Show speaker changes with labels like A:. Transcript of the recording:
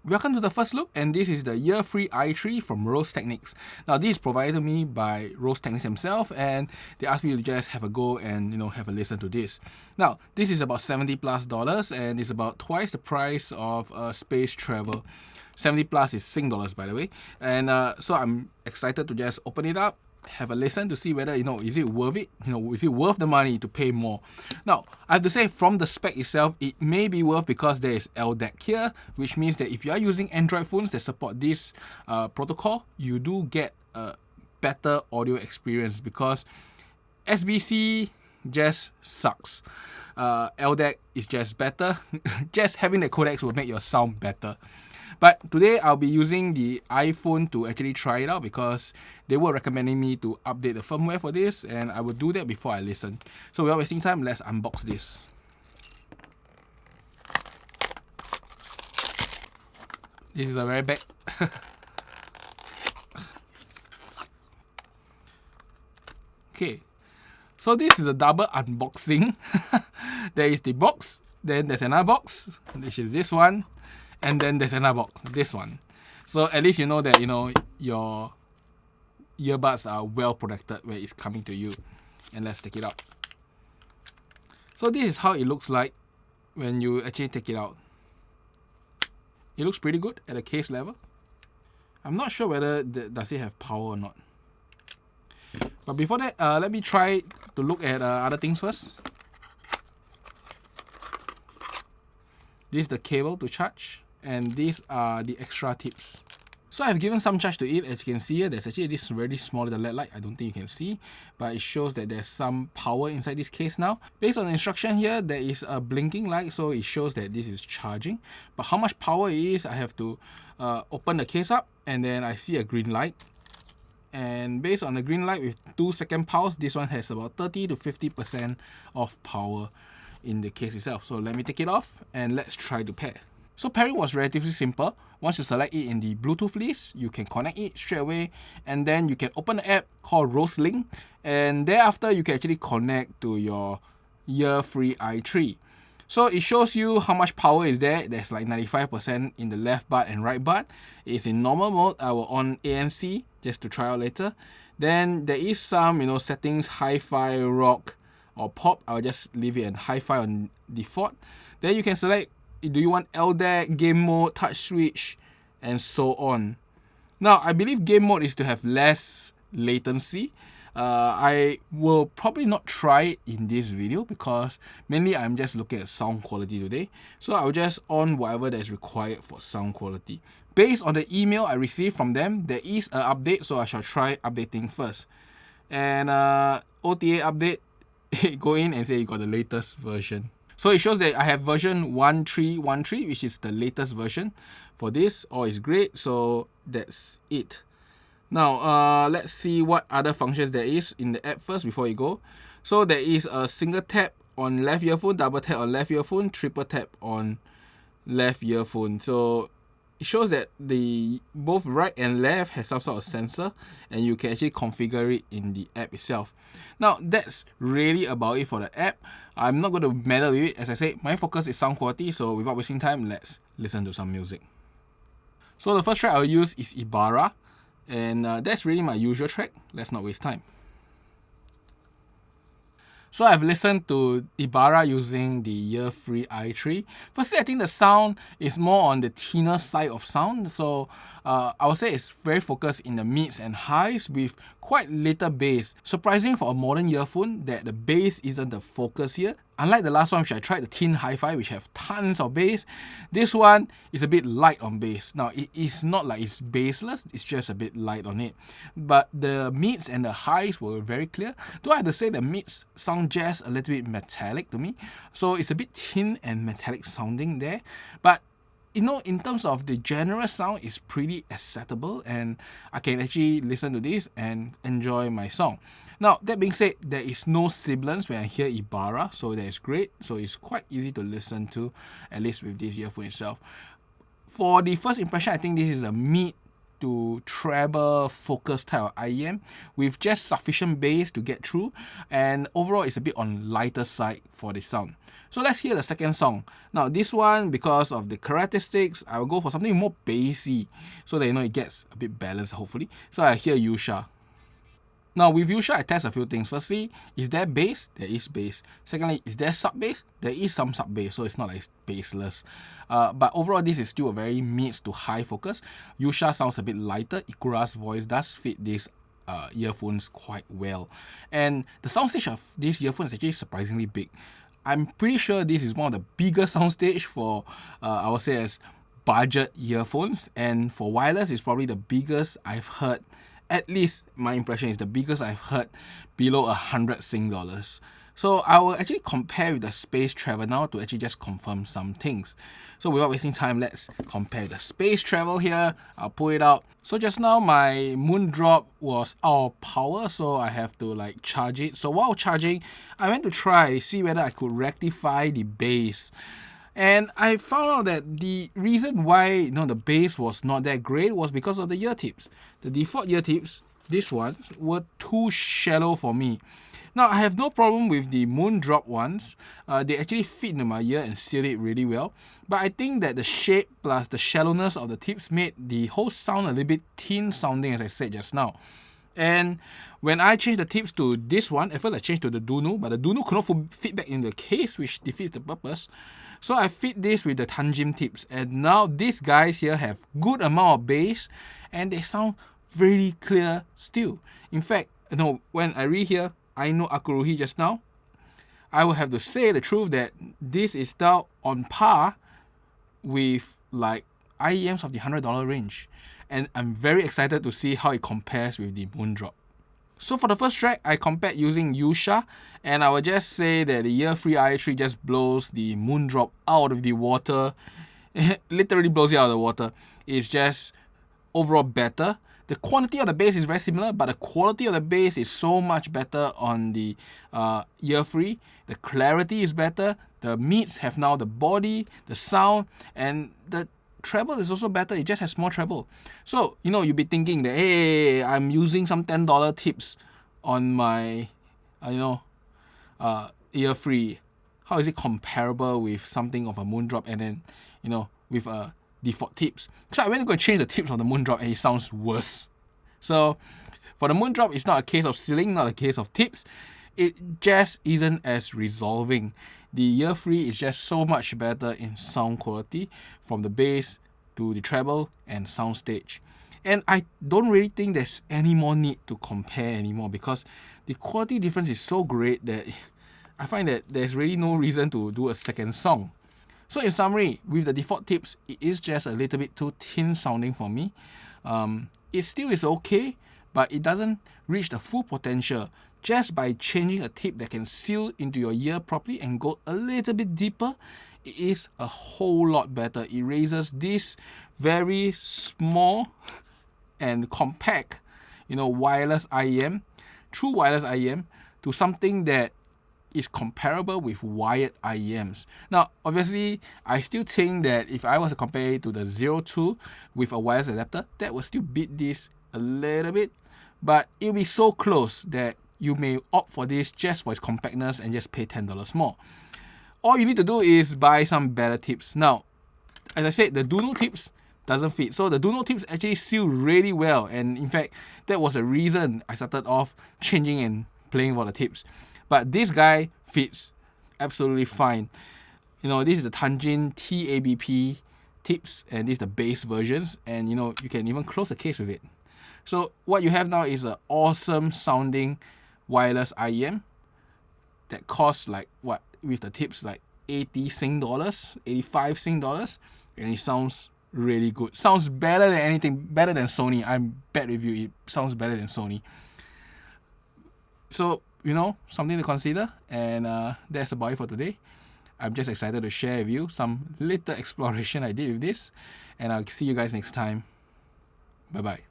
A: Welcome to the first look, and this is the Earfree-i3 from Technics. Now this is provided to me by Technics himself, and they asked me to just have a go and have a listen to this. Now this is about $70+, and it's about twice the price of space travel. 70 plus is Sing dollars, by the way, and so I'm excited to just open it up, have a listen to see whether is it worth it, is it worth the money to pay more. Now I have to say, from the spec itself, it may be worth because there is LDAC here, which means that if you are using Android phones that support this protocol, you do get a better audio experience, because SBC just sucks. LDAC is just better. Just having the codecs will make your sound better. But today I'll be using the iPhone to actually try it out, because they were recommending me to update the firmware for this, and I will do that before I listen. So without wasting time, let's unbox this. This is a very bad. Okay, so this is a double unboxing. There is the box, then there's another box, which is this one. And then there's another box, this one. So at least you know that your earbuds are well protected where it's coming to you. And let's take it out. So this is how it looks like when you actually take it out. It looks pretty good at the case level. I'm not sure whether does it have power or not. But before that, let me try to look at other things first. This is the cable to charge, and these are the extra tips. So I've given some charge to it. As you can see here, there's actually this very small little LED light. I don't think you can see, but it shows that there's some power inside this case now. Based on the instruction here, there is a blinking light, so it shows that this is charging. But how much power it is, I have to open the case up, and then I see a green light. And based on the green light with 2-second pulse, this one has about 30 to 50% of power in the case itself. So let me take it off and let's try to pair. So pairing was relatively simple. Once you select it in the Bluetooth list, you can connect it straight away, and then you can open the app called Link, and thereafter you can actually connect to your Earfree-i3. So it shows you how much power is there. There's like 95% in the left bud and right bud. It's in normal mode. I will on ANC just to try out later. Then there is some settings, hi-fi, rock, or pop. I'll just leave it in hi-fi on default. Then you can select, do you want LDAC, game mode, touch switch, and so on. Now I believe game mode is to have less latency. I will probably not try it in this video, because mainly I'm just looking at sound quality today. So I'll just on whatever that is required for sound quality. Based on the email I received from them, there is an update, so I shall try updating first. And OTA update, go in and say you got the latest version. So it shows that I have version 1313, which is the latest version for this. All is great, so that's it. Now let's see what other functions there is in the app first before we go. So there is a single tap on left earphone, double tap on left earphone, triple tap on left earphone. So it shows that the both right and left has some sort of sensor, and you can actually configure it in the app itself. Now that's really about it for the app. I'm not going to meddle with it. As I said, my focus is sound quality, so without wasting time, let's listen to some music. So the first track I'll use is Ibarra, and that's really my usual track. Let's not waste time. So I've listened to Ibarra using the Earfree-i3. Firstly, I think the sound is more on the thinner side of sound. So I would say it's very focused in the mids and highs with quite little bass. Surprising for a modern earphone that the bass isn't the focus here. Unlike the last one, which I tried, the Thin Hi-Fi, which have tons of bass, this one is a bit light on bass. Now, it is not like it's bassless, it's just a bit light on it. But the mids and the highs were very clear. Though I have to say the mids sound just a little bit metallic to me. So it's a bit thin and metallic sounding there. But in terms of the general sound, it's pretty acceptable, and I can actually listen to this and enjoy my song. Now, that being said, there is no sibilance when I hear Ibarra, so that is great. So it's quite easy to listen to, at least with this earphone itself. For the first impression, I think this is a mid to treble focus type of IEM with just sufficient bass to get through, and overall it's a bit on lighter side for the sound. So let's hear the second song. Now this one, because of the characteristics, I will go for something more bassy so that it gets a bit balanced hopefully. So I hear Yusha. Now with Yusha, I test a few things. Firstly, is there bass? There is bass. Secondly, is there sub bass? There is some sub bass, so it's not like it's bassless. But overall, this is still a very mid to high focus. Yusha sounds a bit lighter. Ikura's voice does fit these earphones quite well, and the soundstage of this earphone is actually surprisingly big. I'm pretty sure this is one of the biggest soundstage for I would say as budget earphones, and for wireless, it's probably the biggest I've heard. At least my impression is the biggest I've heard below 100 Sing dollars. So I will actually compare with the Space Travel now to actually just confirm some things. So without wasting time, let's compare the Space Travel here. I'll pull it out. So just now my Moondrop was out of power, so I have to like charge it. So while charging, I went to see whether I could rectify the bass. And I found out that the reason why the bass was not that great was because of the ear tips. The default ear tips, these ones, were too shallow for me. Now, I have no problem with the Moondrop ones. They actually fit into my ear and seal it really well. But I think that the shape plus the shallowness of the tips made the whole sound a little bit thin sounding, as I said just now. And when I changed the tips to this one, at first I changed to the Dunu, but the Dunu could not fit back in the case, which defeats the purpose. So I fit this with the Tanjim tips, and now these guys here have good amount of bass, and they sound very clear still. In fact, when I read here, I know Akuruhi just now, I will have to say the truth that this is now on par with like IEMs of the $100 range. And I'm very excited to see how it compares with the Moondrop. So for the first track, I compared using Yusha, and I will just say that the Earfree-i3 just blows the Moondrop out of the water. Literally blows it out of the water. It's just overall better. The quantity of the bass is very similar, but the quality of the bass is so much better on the Earfree. The clarity is better. The mids have now the body, the sound, and the treble is also better. It just has more treble. So you'll be thinking that, hey, I'm using some $10 tips on my Earfree. How is it comparable with something of a Moondrop and then with a default tips? So I went to go change the tips on the Moondrop and it sounds worse. So for the Moondrop, it's not a case of sealing, not a case of tips. It just isn't as resolving. The Earfree is just so much better in sound quality, from the bass to the treble and soundstage. And I don't really think there's any more need to compare anymore, because the quality difference is so great that I find that there's really no reason to do a second song. So in summary, with the default tips, it is just a little bit too thin sounding for me. It still is okay, but it doesn't reach the full potential. Just by changing a tip that can seal into your ear properly and go a little bit deeper, it is a whole lot better. It raises this very small and compact, wireless IEM, true wireless IEM, to something that is comparable with wired IEMs. Now, obviously, I still think that if I was to compare it to the 02 with a wireless adapter, that would still beat this a little bit, but it'll be so close that you may opt for this just for its compactness and just pay $10 more. All you need to do is buy some better tips. Now, as I said, the Duno tips doesn't fit. So the Duno tips actually seal really well, and in fact, that was the reason I started off changing and playing for the tips. But this guy fits absolutely fine. This is the Tanjin TABP tips, and this is the base versions, and you can even close the case with it. So what you have now is an awesome sounding wireless IEM that costs with the tips 80 Sing dollars, 85 Sing dollars, and it sounds really good. Sounds better than anything, better than Sony. I'm bad with you. It sounds better than Sony. So something to consider, and that's about it for today. I'm just excited to share with you some little exploration I did with this, and I'll see you guys next time. Bye bye.